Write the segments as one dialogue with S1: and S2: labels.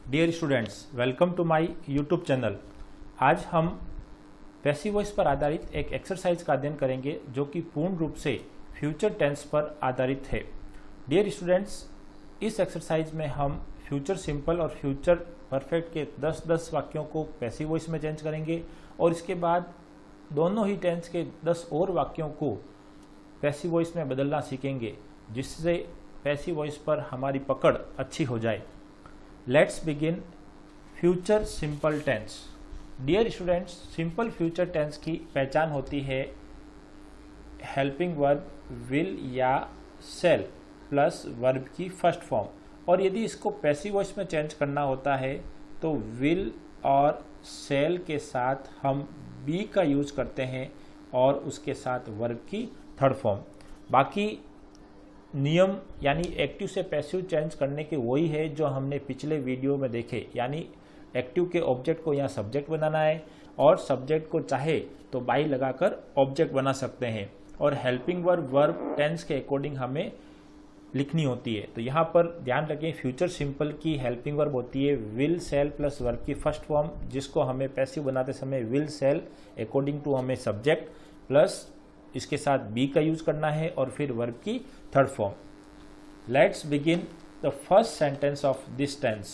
S1: Dear students, welcome to my YouTube channel. आज हम passive voice पर आधारित एक एक्सरसाइज का अध्ययन करेंगे जो कि पूर्ण रूप से फ्यूचर टेंस पर आधारित है। डियर स्टूडेंट्स, इस एक्सरसाइज में हम फ्यूचर सिंपल और फ्यूचर परफेक्ट के 10-10 वाक्यों को पैसिव वॉइस में चेंज करेंगे और इसके बाद दोनों ही टेंस के 10 और वाक्यों को पैसिव वॉइस में बदलना सीखेंगे, जिससे पैसिव वॉइस पर हमारी पकड़ अच्छी हो जाए। Let's begin future simple tense. Dear students, simple future tense की पहचान होती है हेल्पिंग वर्ब विल या सेल प्लस वर्ब की फर्स्ट फॉर्म, और यदि इसको पैसिव वॉइस में चेंज करना होता है तो विल और सेल के साथ हम बी का यूज करते हैं और उसके साथ वर्ब की थर्ड फॉर्म। बाकी नियम यानी एक्टिव से पैसिव चेंज करने के वही है जो हमने पिछले वीडियो में देखे, यानी एक्टिव के ऑब्जेक्ट को यहाँ सब्जेक्ट बनाना है और सब्जेक्ट को चाहे तो बाई लगाकर ऑब्जेक्ट बना सकते हैं, और हेल्पिंग वर्ब टेंस के अकॉर्डिंग हमें लिखनी होती है। तो यहाँ पर ध्यान रखें, फ्यूचर सिंपल की हेल्पिंग वर्ब होती है विल सेल प्लस वर्ब की फर्स्ट फॉर्म, जिसको हमें पैसिव बनाते समय विल सेल अकॉर्डिंग टू हमें सब्जेक्ट प्लस इसके साथ बी का यूज करना है और फिर वर्ब की third form. Let's begin the first sentence of this tense.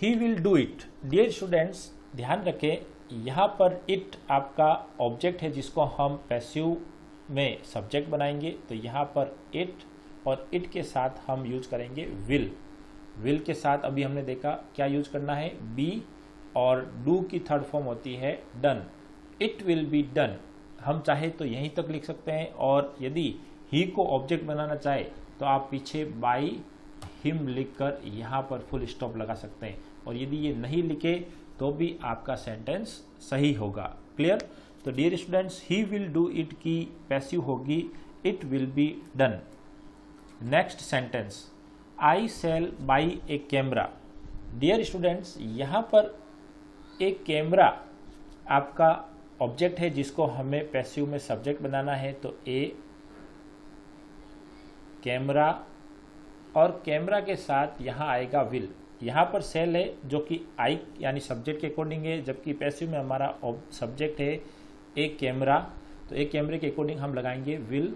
S1: He will do it. Dear students, ध्यान रखें, यहाँ पर इट आपका ऑब्जेक्ट है जिसको हम पैसिव में सब्जेक्ट बनाएंगे। तो यहाँ पर इट और इट के साथ हम यूज करेंगे विल। विल के साथ अभी हमने देखा क्या यूज करना है, बी, और डू की थर्ड फॉर्म होती है done. It will be done हम चाहे तो यहीं तक लिख सकते हैं, और यदि ही को ऑब्जेक्ट बनाना चाहे तो आप पीछे बाई हिम लिखकर यहाँ पर फुल स्टॉप लगा सकते हैं, और यदि ये नहीं लिखे तो भी आपका सेंटेंस सही होगा। क्लियर? तो dear students, he will do it की पैसिव होगी it will be done. Next sentence, I shall buy a camera. Dear students, यहाँ पर एक कैमरा आपका ऑब्जेक्ट है जिसको हमें पैसिव में सब्जेक्ट बनाना है। तो ए कैमरा, और कैमरा के साथ यहाँ आएगा विल। यहाँ पर सेल है जो कि आई यानी सब्जेक्ट के अकॉर्डिंग है, जबकि पैसिव में हमारा सब्जेक्ट है ए कैमरा। तो ए कैमरे के अकॉर्डिंग हम लगाएंगे विल,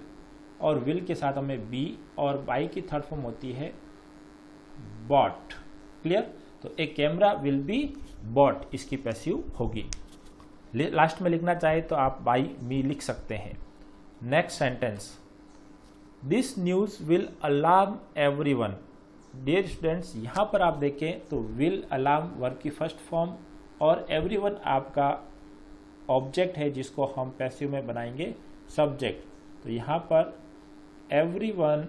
S1: और विल के साथ हमें बी, और बाई की थर्ड फॉर्म होती है बॉट। क्लियर? तो ए कैमरा विल बी बॉट इसकी पैसिव होगी। लास्ट में लिखना चाहे तो आप बाई मी लिख सकते हैं। Next sentence, this news will alarm everyone. Dear students, यहाँ पर आप देखें तो विल अलार्म वर्ब की फर्स्ट फॉर्म और एवरीवन आपका ऑब्जेक्ट है जिसको हम पैसिव में बनाएंगे सब्जेक्ट। तो यहाँ पर एवरीवन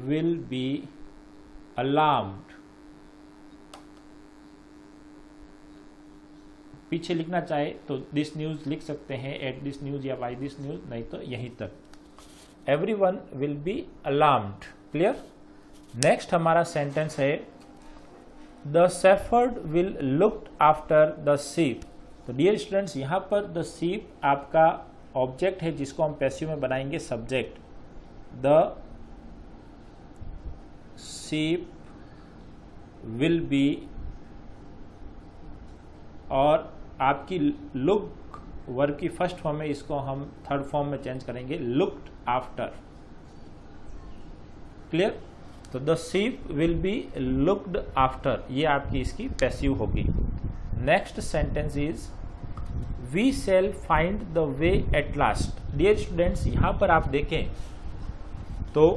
S1: विल बी अलार्म्ड। पीछे लिखना चाहे तो दिस न्यूज लिख सकते हैं, एट दिस न्यूज या बाई दिस न्यूज, नहीं तो यहीं तक। Everyone will be alarmed. Clear? Next हमारा सेंटेंस है the shepherd will looked after the sheep. तो डियर स्टूडेंट्स, यहाँ पर द शीप आपका ऑब्जेक्ट है जिसको हम पैसिव में बनाएंगे subject. The sheep will be, और आपकी लुक वर्ब की फर्स्ट फॉर्म है, इसको हम थर्ड फॉर्म में चेंज करेंगे लुक्ड आफ्टर। क्लियर? तो the sheep will be looked after, ये आपकी इसकी पैसिव होगी। Next sentence is we shall find the way at last. Dear students, यहाँ पर आप देखें तो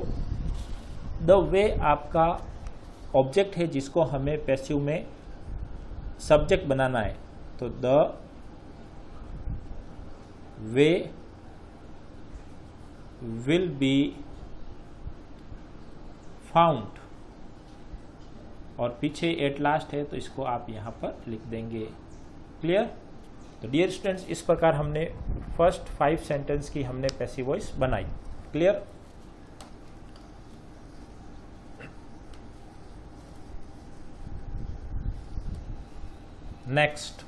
S1: द वे आपका ऑब्जेक्ट है जिसको हमें पैसिव में सब्जेक्ट बनाना है। तो the way will be found, और पीछे एट लास्ट है तो इसको आप यहां पर लिख देंगे। क्लियर? तो डियर स्टूडेंट्स, इस प्रकार हमने फर्स्ट 5 सेंटेंस की हमने पैसिव वॉइस बनाई। Clear? Next,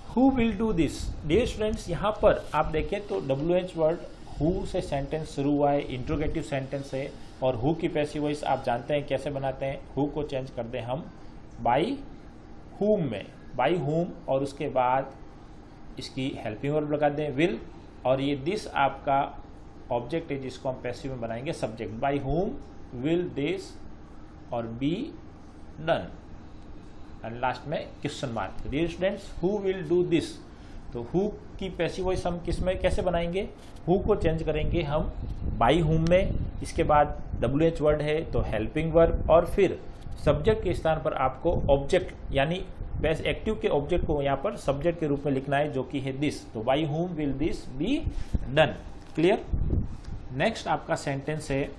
S1: who will do this. Dear students, यहाँ पर आप देखें तो WH वर्ड हु से सेंटेंस शुरू हुआ है, इंट्रोगेटिव सेंटेंस है, और हु की पैसिव वॉइस आप जानते हैं कैसे बनाते हैं। हु को चेंज कर दें हम बाई हुम में, बाई हुम, और उसके बाद इसकी हेल्पिंग वर्ब लगा दें विल, और ये दिस आपका ऑब्जेक्ट है जिसको हम पैसिव में बनाएंगे subject. By whom will this और बी डन, एंड लास्ट में question mark. Dear students, who will do this, तो हु की पैसिव वॉइस हम किस में कैसे बनाएंगे, हु को चेंज करेंगे हम बाई हुम में, इसके बाद WH वर्ड है तो हेल्पिंग वर्ब, और फिर सब्जेक्ट के स्थान पर आपको ऑब्जेक्ट यानी एक्टिव के ऑब्जेक्ट को यहाँ पर सब्जेक्ट के रूप में लिखना है जो कि है दिस, तो by whom will this be done. Clear. Next आपका सेंटेंस है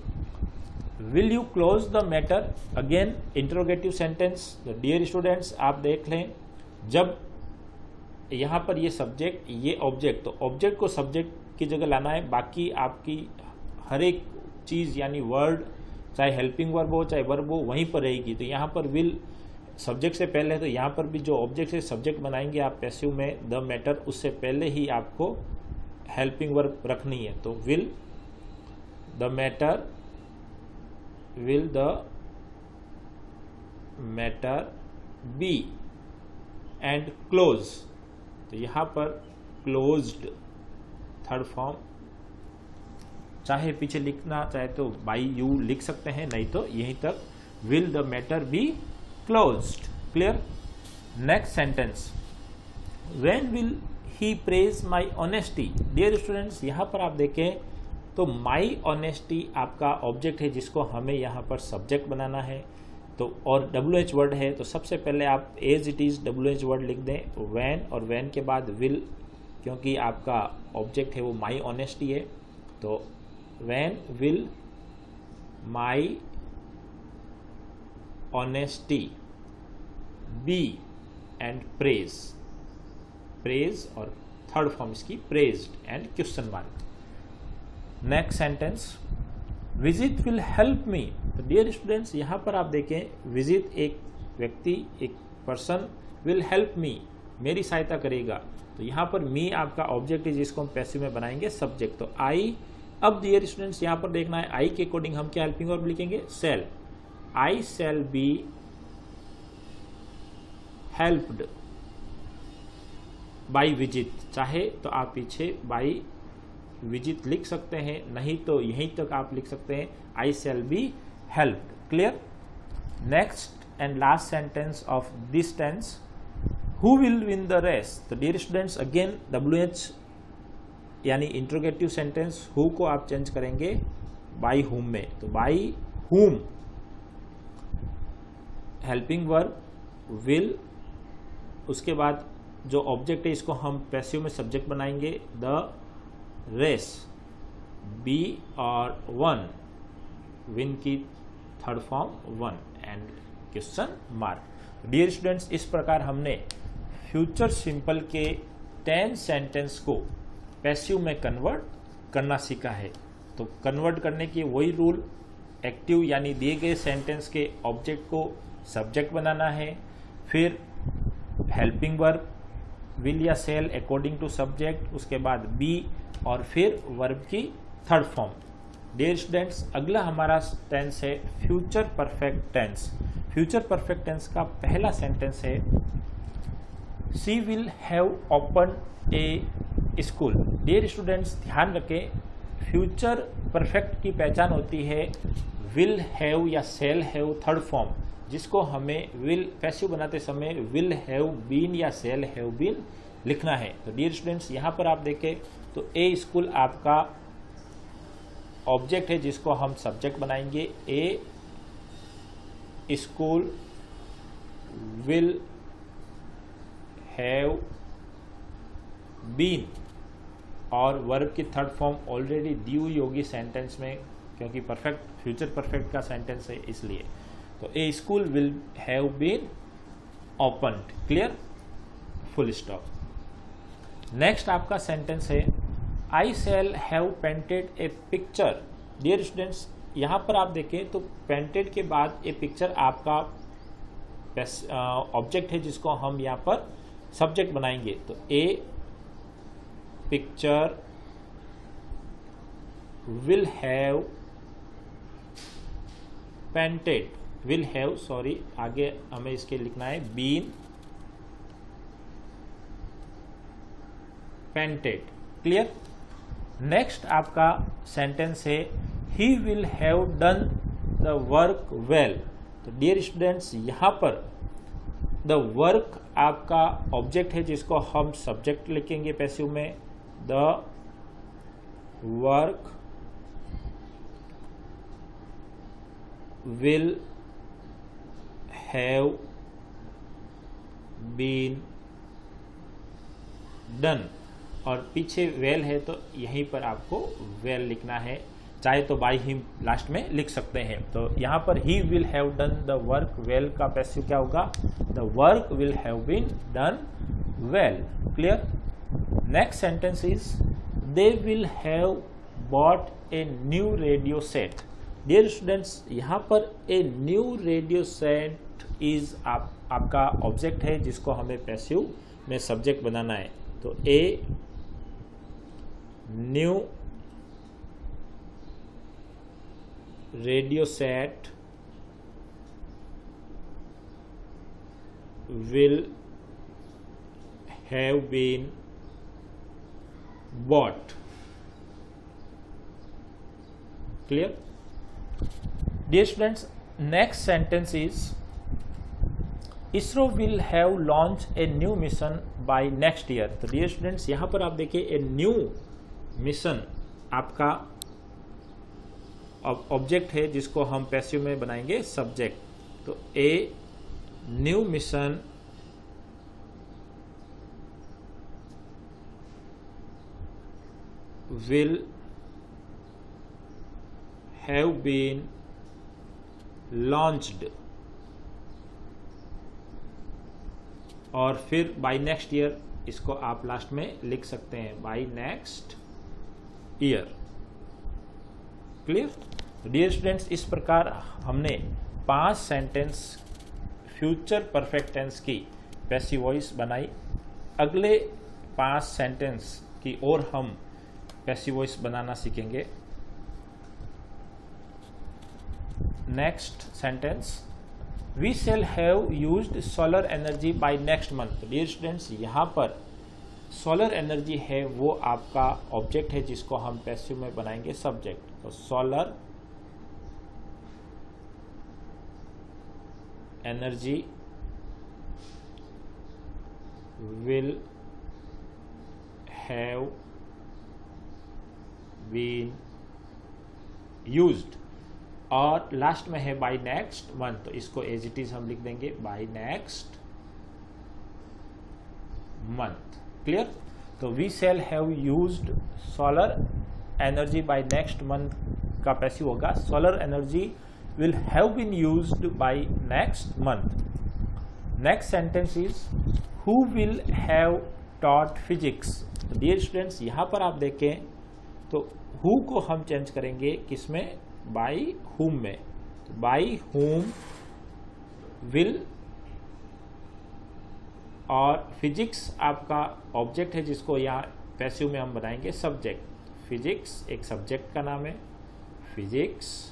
S1: will you close the matter, again interrogative sentence. Dear students, आप देख लें, जब यहाँ पर ये सब्जेक्ट ये ऑब्जेक्ट, तो ऑब्जेक्ट को सब्जेक्ट की जगह लाना है, बाकी आपकी हर एक चीज़ यानी वर्ड चाहे हेल्पिंग वर्ब हो चाहे वर्ब हो वहीं पर रहेगी। तो यहाँ पर विल सब्जेक्ट से पहले है, तो यहाँ पर भी जो ऑब्जेक्ट से सब्जेक्ट बनाएंगे आप पैसिव में द मैटर, उससे पहले ही आपको हेल्पिंग वर्ब रखनी है। तो will the matter, will the matter be and close, तो यहाँ पर क्लोज्ड थर्ड फॉर्म, चाहे पीछे लिखना चाहे तो बाई यू लिख सकते हैं, नहीं तो यहीं तक will the matter be closed. Clear. Next sentence, when will he praise my honesty. Dear students, यहाँ पर आप देखें तो माई ऑनेस्टी आपका ऑब्जेक्ट है जिसको हमें यहाँ पर सब्जेक्ट बनाना है, तो और WH वर्ड है, तो सबसे पहले आप as it is WH word लिख दें, तो वैन, और वैन के बाद विल, क्योंकि आपका ऑब्जेक्ट है वो माई ऑनेस्टी है, तो when will my honesty be and praise, praise और थर्ड फॉर्म इसकी praised and question mark. Next sentence, visit will help me. तो डियर स्टूडेंट्स, यहाँ पर आप देखें विजिट एक व्यक्ति, एक पर्सन, विल हेल्प मी मेरी सहायता करेगा, तो यहाँ पर मी आपका ऑब्जेक्ट है जिसको हम पैसिव में बनाएंगे सब्जेक्ट। तो आई, अब डियर स्टूडेंट्स यहाँ पर देखना है आई के अकॉर्डिंग हम क्या हेल्पिंग वर्ब लिखेंगे, shall. I shall be helped by visit, चाहे तो आप पीछे बाई विजिट लिख सकते हैं, नहीं तो यहीं तक आप लिख सकते हैं I shall be helped. Clear. Next and last sentence of this tense, who will win the race. तो डियर स्टूडेंट्स, अगेन WH यानी इंट्रोगेटिव सेंटेंस, हु को आप चेंज करेंगे बाई हुम में, तो बाई हुम हेल्पिंग वर्ब विल, उसके बाद जो ऑब्जेक्ट है इसको हम पैसिव में सब्जेक्ट बनाएंगे द रेस, बी और वन, विन की third form won and question mark. Dear students, इस प्रकार हमने फ्यूचर सिंपल के 10 सेंटेंस को पैसिव में कन्वर्ट करना सीखा है। तो कन्वर्ट करने की वही रूल, एक्टिव यानी दिए गए सेंटेंस के ऑब्जेक्ट को सब्जेक्ट बनाना है, फिर हेल्पिंग वर्ब विल या सेल अकॉर्डिंग टू सब्जेक्ट, उसके बाद बी, और फिर वर्ब की थर्ड फॉर्म। डियर स्टूडेंट्स, अगला हमारा टेंस है future perfect tense. Future perfect tense का पहला सेंटेंस है she will have open a school. Dear students, ध्यान रखें, फ्यूचर परफेक्ट की पहचान होती है विल हैव या सेल हैव थर्ड फॉर्म, जिसको हमें विल पैसिव बनाते समय विल हैव बीन या सेल हैव बीन लिखना है। तो डियर स्टूडेंट्स, यहाँ पर आप देखें तो ए स्कूल आपका ऑब्जेक्ट है जिसको हम सब्जेक्ट बनाएंगे, a school will have been, और वर्ब की थर्ड फॉर्म ऑलरेडी दी हुई होगी सेंटेंस में, क्योंकि परफेक्ट फ्यूचर परफेक्ट का सेंटेंस है इसलिए। तो a school will have been opened. Clear, full stop. Next आपका सेंटेंस है I shall have painted a picture. Dear students, यहाँ पर आप देखें तो पेंटेड के बाद ए पिक्चर आपका ऑब्जेक्ट है जिसको हम यहाँ पर सब्जेक्ट बनाएंगे। तो a picture will have painted, will have, sorry आगे हमें इसके लिखना है been painted। क्लियर। नेक्स्ट आपका सेंटेंस है he will have done the work well। तो डियर स्टूडेंट्स, यहाँ पर द वर्क आपका ऑब्जेक्ट है जिसको हम सब्जेक्ट लिखेंगे पैसिव में। The work will have been done, और पीछे वेल है तो यहीं पर आपको वेल लिखना है, चाहे तो बाय हिम लास्ट में लिख सकते हैं। तो यहाँ पर he will have done the work well का पैसिव क्या होगा? The work will have been done well. Clear. Next sentence is they will have bought a new radio set. Dear students, यहाँ पर a new radio set is आपका object है जिसको हमें passive में सब्जेक्ट बनाना है। तो a new radio set will have been bought। Clear? Dear students, next sentence is ISRO will have launched a new mission by next year। तो dear students, यहाँ पर आप देखिए a new mission आपका ऑब्जेक्ट है जिसको हम पैसिव में बनाएंगे सब्जेक्ट। तो a new mission will have been launched, और फिर बाय नेक्स्ट ईयर इसको आप लास्ट में लिख सकते हैं, by next year. Clear. Dear students, इस प्रकार हमने 5 सेंटेंस फ्यूचर परफेक्ट टेंस की पैसिव वॉइस बनाई। अगले 5 सेंटेंस की और हम पैसिव वॉइस बनाना सीखेंगे। Next sentence, we shall have used solar energy by next month. Dear students, यहाँ पर सोलर एनर्जी है वो आपका ऑब्जेक्ट है जिसको हम पैसिव में बनाएंगे सब्जेक्ट। तो solar energy will have been used, और लास्ट में है बाय नेक्स्ट मंथ, तो इसको एज इट इज हम लिख देंगे बाय नेक्स्ट मंथ। क्लियर। तो we shall have used solar energy by next month का पैसिव होगा solar energy will have been used by next month. Next sentence is who will have taught physics. Dear students, यहाँ पर आप देखें तो who co हम change करेंगे किसमें? बाय हुम में। तो बाय हुम विल, और फिजिक्स आपका ऑब्जेक्ट है जिसको यहाँ पैसिव में हम बनाएंगे सब्जेक्ट। फिजिक्स एक सब्जेक्ट का नाम है। फिजिक्स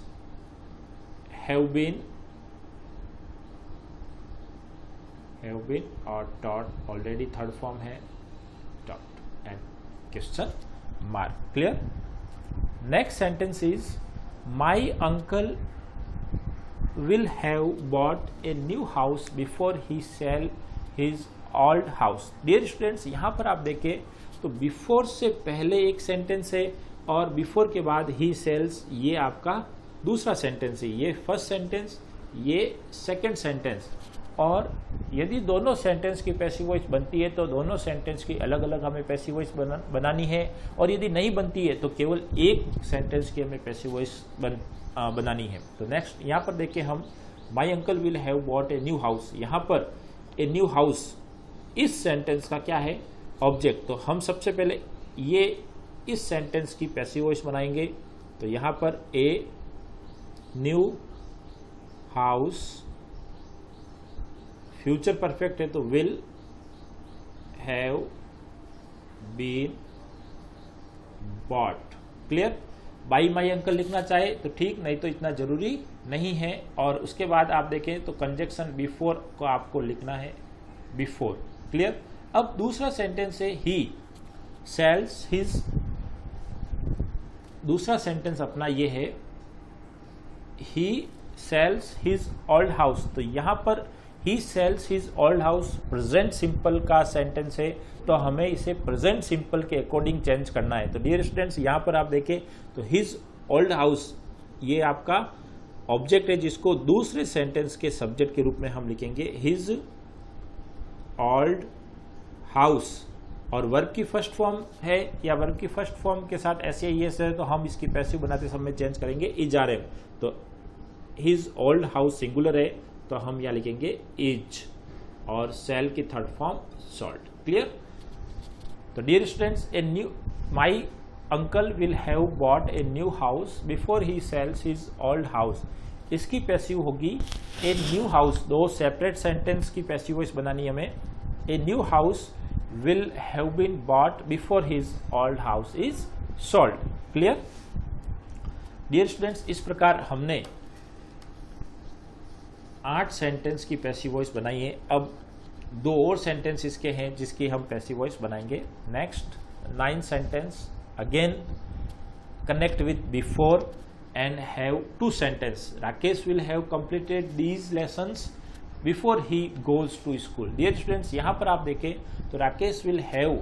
S1: हैव बीन और टॉट ऑलरेडी थर्ड फॉर्म है, taught and question mark. Clear. Next sentence is my uncle will have bought a new house before he sell his old house. Dear students, यहाँ पर आप देखें तो before से पहले एक सेंटेंस है और बिफोर के बाद ही सेल्स, ये आपका दूसरा सेंटेंस है। ये फर्स्ट सेंटेंस, ये सेकंड सेंटेंस। और यदि दोनों सेंटेंस की पैसिव वॉइस बनती है तो दोनों सेंटेंस की अलग अलग हमें पैसिव वॉइस बनानी है, और यदि नहीं बनती है तो केवल एक सेंटेंस की हमें पैसिव वॉइस बनानी है। तो नेक्स्ट यहाँ पर देखिए हम माई uncle will have bought a new house. यहाँ पर ए न्यू हाउस इस सेंटेंस का क्या है? ऑब्जेक्ट। तो हम सबसे पहले ये इस सेंटेंस की पैसिव वॉइस बनाएंगे। तो यहाँ पर a new house future perfect है तो will have been bought. Clear. By my uncle लिखना चाहे तो ठीक, नहीं तो इतना जरूरी नहीं है। और उसके बाद आप देखें तो कंजक्शन बिफोर को आपको लिखना है बिफोर। क्लियर। अब दूसरा सेंटेंस है ही सेल्स हिज, दूसरा सेंटेंस अपना ये है he sells his old house. तो यहां पर he sells his old house present simple का सेंटेंस है, तो हमें इसे प्रेजेंट सिंपल के अकॉर्डिंग चेंज करना है। तो डियर स्टूडेंट्स यहां पर आप देखें तो हिज ओल्ड हाउस ये आपका ऑब्जेक्ट है जिसको दूसरे सेंटेंस के सब्जेक्ट के रूप में हम लिखेंगे हिज ओल्ड हाउस। और वर्ब की फर्स्ट फॉर्म है या वर्ब की फर्स्ट फॉर्म के साथ ऐसे ही है तो हम इसकी पैसिव बनाते समय चेंज करेंगे इज आर एम। तो हिज ओल्ड हाउस सिंगुलर है तो हम यहाँ लिखेंगे इज, और सेल की थर्ड फॉर्म सॉल्ट। क्लियर। तो dear students a new my uncle will have bought a new house before he sells his old house. इसकी पैसिव होगी ए न्यू हाउस। दो सेपरेट सेंटेंस की पैसिव वॉइस बनानी हमें। A new house will have been bought before his old house is sold. Clear? Dear students, इस प्रकार हमने 8 sentence की पैसिव वॉइस बनाई है। अब 2 और सेंटेंस इसके हैं जिसकी हम पैसिव वॉइस बनाएंगे। Next 9 sentence again connect with before and have 2 sentence. Rakesh will have completed these lessons before he goes to school. Dear students यहाँ पर आप देखें तो Rakesh will have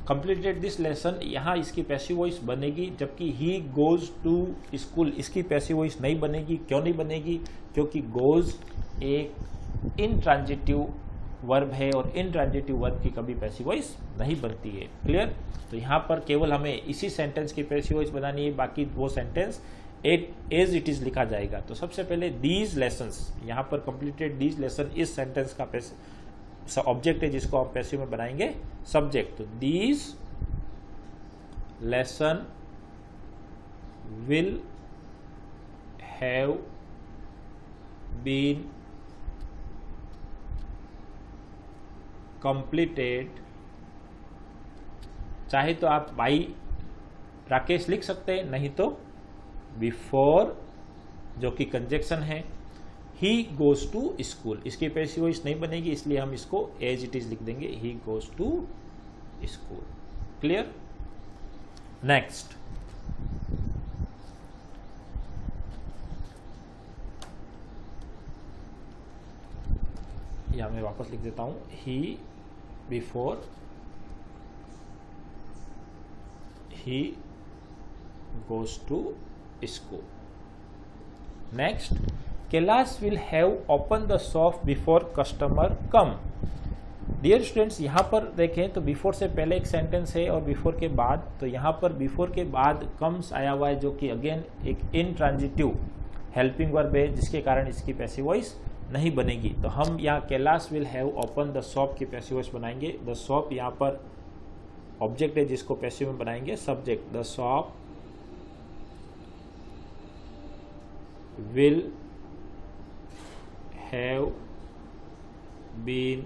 S1: completed this lesson, यहाँ इसकी पैसिव वॉइस बनेगी, जबकि ही गोज टू स्कूल इसकी पैसिव वॉइस नहीं बनेगी। क्यों नहीं बनेगी? क्योंकि गोज एक इनट्रांजिटिव वर्ब है और इनट्रांजिटिव वर्ब की कभी पैसिव वॉइस नहीं बनती है। क्लियर। तो यहाँ पर केवल हमें इसी सेंटेंस की पैसिव वॉइस बनानी है, बाकी वो सेंटेंस एज इट इज लिखा जाएगा। तो सबसे पहले दीज लेसन्स, यहाँ पर कंप्लीटेड दीज लेसन इस सेंटेंस का ऑब्जेक्ट है जिसको हम पैसिव में बनाएंगे सब्जेक्ट। तो these lesson will have been completed. चाहे तो आप बाई राकेश लिख सकते हैं, नहीं तो बिफोर जो कि कंजक्शन है ही गोज टू स्कूल, इसकी पैसिव वॉइस नहीं बनेगी, इसलिए हम इसको एज इट इज लिख देंगे he goes to school. Clear. Next यहां मैं वापस लिख देता हूं he before he goes to school. Next Kailash will have open the shop before customer come. Dear students यहाँ पर देखें तो बिफोर से पहले एक सेंटेंस है और बिफोर के बाद, तो यहाँ पर बिफोर के बाद कम्स आया हुआ है जो कि अगेन एक इनट्रांजिटिव हेल्पिंग वर्ब है जिसके कारण इसकी पैसिव वॉइस नहीं बनेगी। तो हम यहाँ Kailash will have open the shop की पैसिव वॉइस बनाएंगे। द शॉप यहाँ पर ऑब्जेक्ट है जिसको पैसिव में बनाएंगे subject. The shop will have been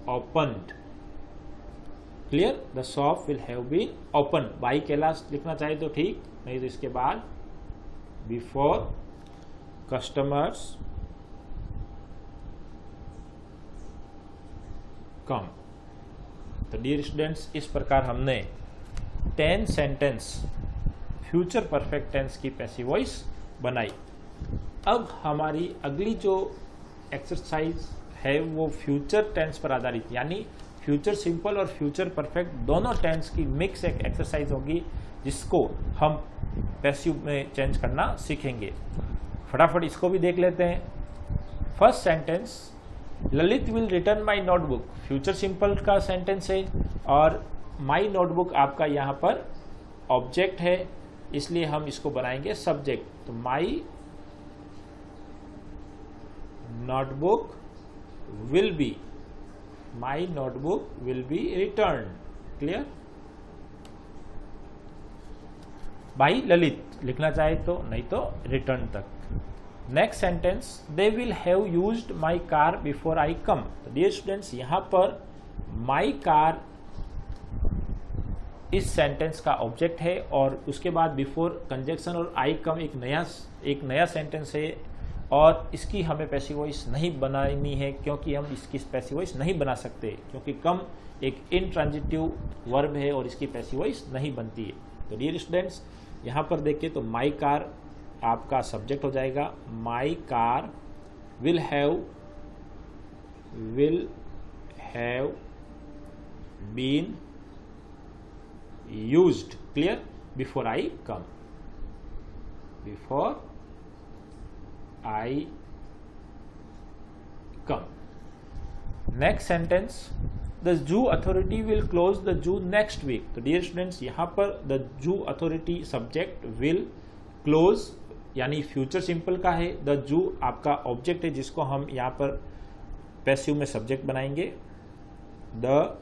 S1: opened. Clear? The shop will have been opened. by Kailash लिखना चाहे तो ठीक, नहीं तो इसके बाद before customers come. तो डियर स्टूडेंट्स इस प्रकार हमने 10 सेंटेंस फ्यूचर परफेक्ट टेंस की पैसिव वॉइस बनाई। अब हमारी अगली जो एक्सरसाइज है वो फ्यूचर टेंस पर आधारित, यानी फ्यूचर सिंपल और फ्यूचर परफेक्ट दोनों टेंस की मिक्स एक एक्सरसाइज होगी जिसको हम पैसिव में चेंज करना सीखेंगे। फटाफट इसको भी देख लेते हैं। First sentence Lalit will return my notebook, future simple का सेंटेंस है और माई नोटबुक आपका यहाँ पर ऑब्जेक्ट है, इसलिए हम इसको बनाएंगे सब्जेक्ट। तो my notebook will be, my notebook will be return. Clear. By Lalit लिखना चाहे तो, नहीं तो रिटर्न तक। Next sentence they will have used my car before I come. Dear students यहाँ पर माई कार इस सेंटेंस का ऑब्जेक्ट है, और उसके बाद बिफोर कंजक्शन और आई कम एक नया सेंटेंस है, और इसकी हमें पैसिव वॉइस नहीं बनानी है, क्योंकि हम इसकी पैसिव वॉइस नहीं बना सकते, क्योंकि कम एक इनट्रांजिटिव वर्ब है और इसकी पैसिव वॉइस नहीं बनती है। तो डियर स्टूडेंट्स, यहाँ पर देखिए तो माई कार आपका सब्जेक्ट हो जाएगा। My car will have been used, clear, before I come, before I come. Next sentence, the zoo authority will close the zoo next week. तो डियर स्टूडेंट्स, यहां पर the zoo authority subject, will close यानी future simple का है, the zoo आपका object है जिसको हम यहां पर पैसिव में सब्जेक्ट बनाएंगे। The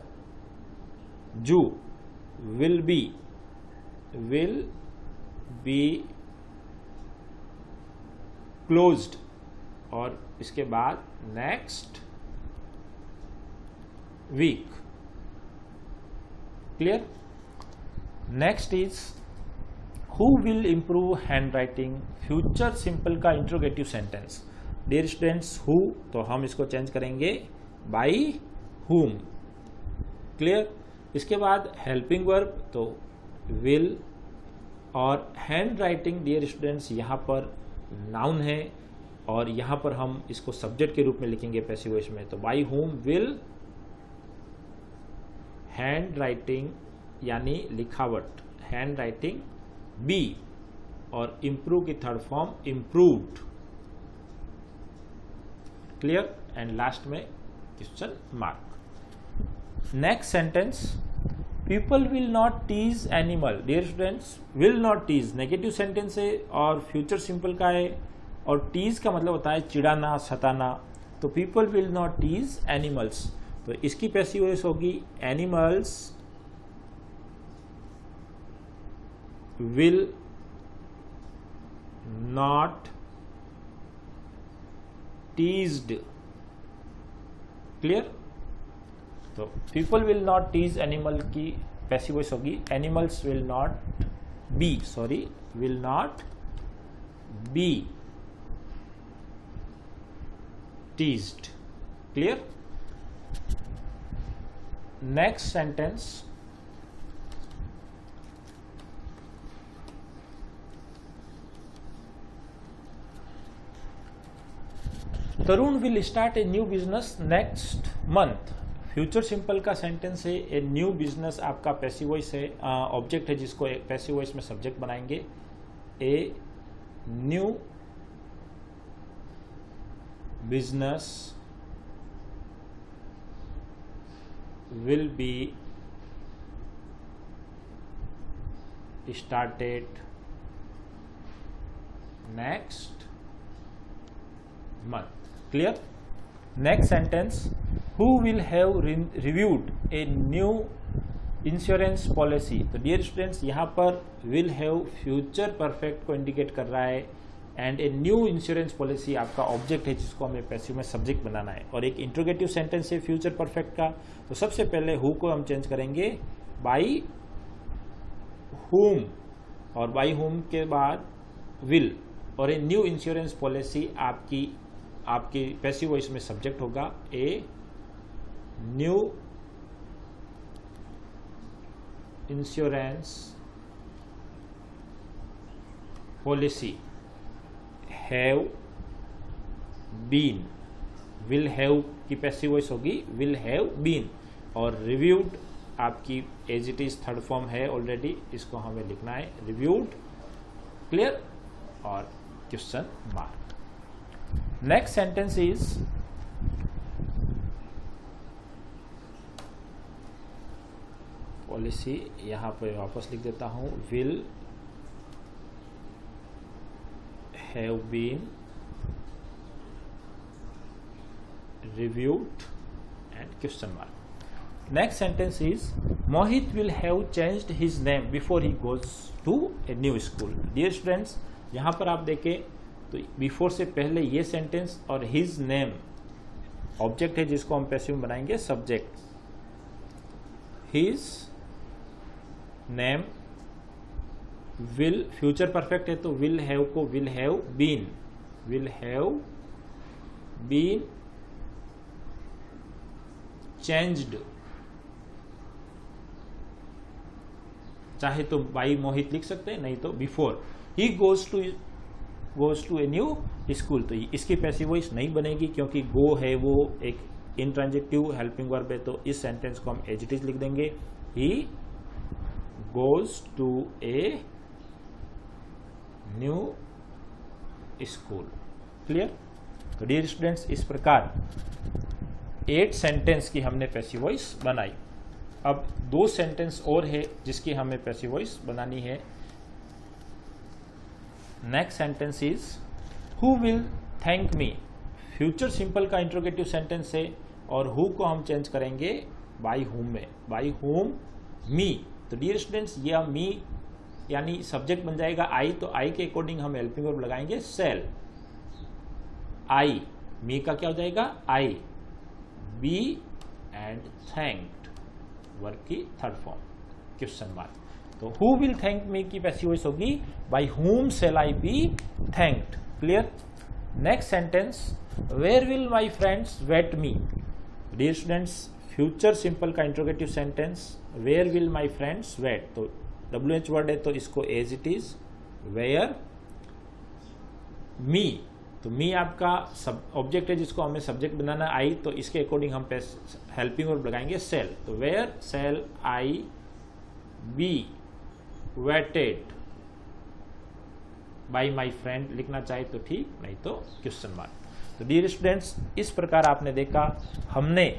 S1: zoo will be closed, और इसके बाद next week, clear. Next is who will improve hand writing, future simple का interrogative sentence. Dear students, who तो हम इसको चेंज करेंगे बाई हुम, क्लियर। इसके बाद हेल्पिंग वर्ब तो विल, और हैंड राइटिंग डियर स्टूडेंट्स यहाँ पर नाउन है, और यहाँ पर हम इसको सब्जेक्ट के रूप में लिखेंगे पैसिव वॉइस में। तो by whom will hand writing यानी लिखावट, हैंड राइटिंग बी, और इम्प्रूव की third form improved, clear. And last में question mark. Next sentence, people will not tease animal. Dear students, will not tease negative sentence है और future simple का है, और टीज का मतलब होता है चिढ़ाना, सताना। तो people will not tease animals, तो इसकी पैसिव वॉइस होगी animals will not teased, clear. तो people will not tease animal की पैसिव वॉइस होगी animals will not be teased, clear. Next sentence, Tarun will start a new business next month. Future simple का sentence है, a new business आपका passive voice है, object है जिसको passive voice में subject बनाएंगे। A new business will be started next month, clear. Next sentence, who will have reviewed a new insurance policy। तो dear students, यहाँ पर will have फ्यूचर परफेक्ट को indicate कर रहा है, and A new insurance policy आपका object है जिसको हमें पैसिव में सब्जेक्ट बनाना है, और एक इंट्रोगेटिव सेंटेंस है फ्यूचर परफेक्ट का। तो सबसे पहले हु को हम चेंज करेंगे बाई हुम, और बाई हुम के बाद विल, और ए न्यू इंश्योरेंस पॉलिसी आपकी पैसिव वॉइस में सब्जेक्ट होगा। A new insurance policy have been, will have की पैसिव वॉइस होगी विल हैव बीन, और रिव्यूड आपकी as it is third form है ऑलरेडी, इसको हमें लिखना है रिव्यूड, क्लियर, और question mark. Next sentence is policy, यहां पर वापस लिख देता हूं, will have been reviewed and question mark. Next sentence is Mohit will have changed his name before he goes to a new school। Dear students, यहाँ पर आप देखें तो before से पहले ये sentence और his name ऑब्जेक्ट है जिसको हम पैसिव में बनाएंगे subject. his name, will future perfect है तो विल हैव को विल हैव बीन चेंज्ड, चाहे तो बाई मोहित लिख सकते हैं, नहीं तो before he goes to a new school. तो इसकी पैसिव वॉइस नहीं बनेगी क्योंकि गो है वो एक इंट्रांजिटिव हेल्पिंग वर्ब है, तो इस सेंटेंस को हम एज इट इज लिख देंगे, he goes to a new school. Clear? तो डियर स्टूडेंट्स, इस प्रकार 8 सेंटेंस की हमने पैसिव वॉइस बनाई। अब 2 सेंटेंस और है जिसकी हमें पैसिव वॉइस बनानी है। Next sentence is who will thank me. Future simple का इंट्रोगेटिव सेंटेंस है और हु को हम चेंज करेंगे बाई हुम में, बाई हुम मी। तो डियर स्टूडेंट्स, यह मी यानी सब्जेक्ट बन जाएगा आई, तो आई के अकॉर्डिंग हम हेल्पिंग वर्ब लगाएंगे सेल। आई, मी का क्या हो जाएगा I, be and thanked verb की थर्ड फॉर्म, क्वेश्चन मार्क। तो हु विल थैंक मी की पैसिव वॉइस होगी by whom shall I be thanked. Clear? Next sentence, where will my friends wait me. Dear students, future simple का interrogative sentence where will my friends wait, तो WH word है तो इसको as it is where मी। तो मी आपका सब object है जिसको हमें सब्जेक्ट बनाना आई, तो इसके अकॉर्डिंग हम हेल्पिंग वर्ब लगाएंगे सेल। तो where shall I be waited by my friend लिखना चाहे तो ठीक, नहीं तो क्वेश्चन मार्क। तो डियर स्टूडेंट्स, इस प्रकार आपने देखा हमने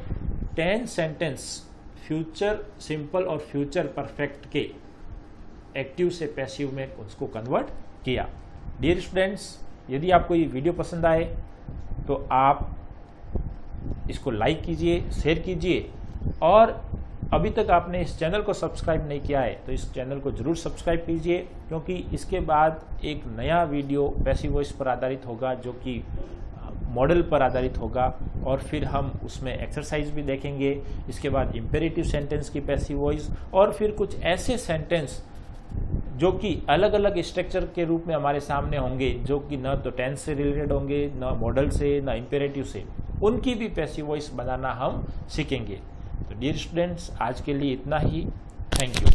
S1: 10 सेंटेंस फ्यूचर सिंपल और फ्यूचर परफेक्ट के एक्टिव से पैसिव में उसको कन्वर्ट किया। डियर स्टूडेंट्स, यदि आपको ये वीडियो पसंद आए तो आप इसको लाइक कीजिए, शेयर कीजिए, और अभी तक आपने इस चैनल को सब्सक्राइब नहीं किया है तो इस चैनल को जरूर सब्सक्राइब कीजिए, क्योंकि इसके बाद एक नया वीडियो पैसिव वॉइस पर आधारित होगा जो कि मॉडल पर आधारित होगा, और फिर हम उसमें एक्सरसाइज भी देखेंगे। इसके बाद इंपेरेटिव सेंटेंस की पैसिव वॉइस, और फिर कुछ ऐसे सेंटेंस जो कि अलग अलग स्ट्रक्चर के रूप में हमारे सामने होंगे, जो कि न तो टेंस से रिलेटेड होंगे, न मॉडल से, न इंपेरेटिव से, उनकी भी पैसिव वॉइस बनाना हम सीखेंगे। तो डियर स्टूडेंट्स, आज के लिए इतना ही। Thank you.